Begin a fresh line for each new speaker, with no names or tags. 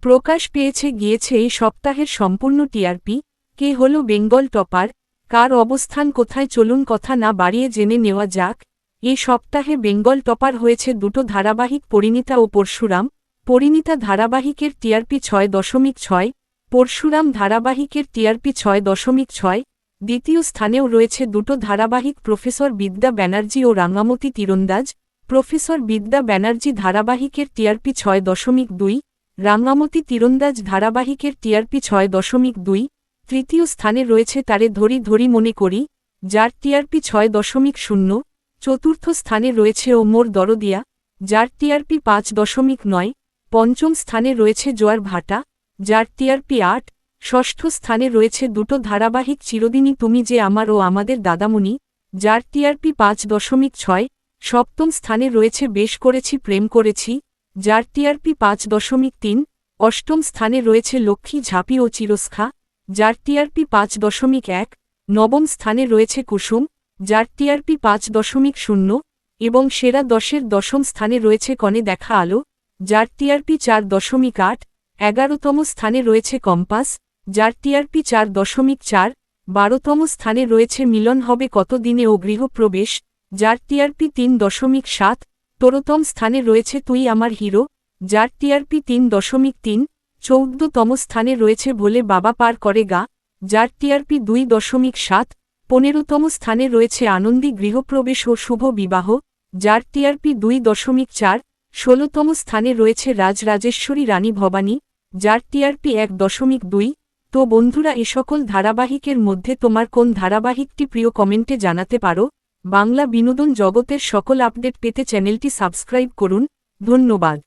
প্রকাশ গিয়েছে এই সপ্তাহের সম্পূর্ণ টিআরপি। কে হল বেঙ্গল টপার, কার অবস্থান কোথায়, চলুন কথা না বাড়িয়ে জেনে নেওয়া যাক। এ সপ্তাহে বেঙ্গল টপার হয়েছে দুটো ধারাবাহিক, পরিণীতা ও পরশুরাম। পরিণীতা ধারাবাহিকের টিআরপি 6.6, পরশুরাম ধারাবাহিকের টিআরপি 6.6। দ্বিতীয় স্থানেও রয়েছে দুটো ধারাবাহিক, প্রফেসর বিদ্যা ব্যানার্জি ও রাঙ্গামতি তীরন্দাজ। প্রফেসর বিদ্যা ব্যানার্জি ধারাবাহিকের টিআরপি 6.2, রাঙ্গামতি তীরন্দাজ ধারাবাহিকের টিআরপি 6.2। তৃতীয় স্থানে রয়েছে তারে ধরি ধরি মনে করি, যার টিআরপি 6.0। চতুর্থ স্থানে রয়েছে ও মোর দরদিয়া, যার টিআরপি 5.9। পঞ্চম স্থানে রয়েছে জোয়ার ভাটা, যার টিআরপি 8। ষষ্ঠ স্থানে রয়েছে দুটো ধারাবাহিক, চিরদিনই তুমি যে আমার ও আমাদের দাদামণি, যার টিআরপি 5.6। সপ্তম স্থানে রয়েছে বেশ করেছি প্রেম করেছি, যার টিআরপি 5.3। অষ্টম স্থানে রয়েছে লক্ষ্মী ঝাঁপি ও চিরস্খা, যার টিআরপি 5.1। নবম স্থানে রয়েছে কুসুম, যার টিআরপি 5.0 এবং সেরা 10-এর দশম স্থানে রয়েছে কনে দেখা আলো, যার টিআরপি 4.8। 11তম স্থানে রয়েছে কম্পাস, যার টিআরপি 4.4। 12তম স্থানে রয়েছে মিলন হবে কত দিনে ও গৃহপ্রবেশ, যার টিআরপি 3.7। 13তম স্থানে রয়েছে তুই আমার হিরো, যার টিআরপি 3.3। 14তম স্থানে রয়েছে ভোলে বাবা পার করে গা, যার টিআরপি 2.7। 15তম স্থানে রয়েছে আনন্দী গৃহপ্রবেশ ও শুভ বিবাহ, যার টিআরপি 2.4। 16তম স্থানে রয়েছে রাজরাজেশ্বরী রানী ভবানী, যার টিআরপি 1.2। তো বন্ধুরা, এ সকল ধারাবাহিকের মধ্যে তোমার কোন ধারাবাহিকটি প্রিয় কমেন্টে জানাতে পারো। বাংলা বিনোদন জগতের সকল আপডেট পেতে চ্যানেলটি সাবস্ক্রাইব করুন। ধন্যবাদ।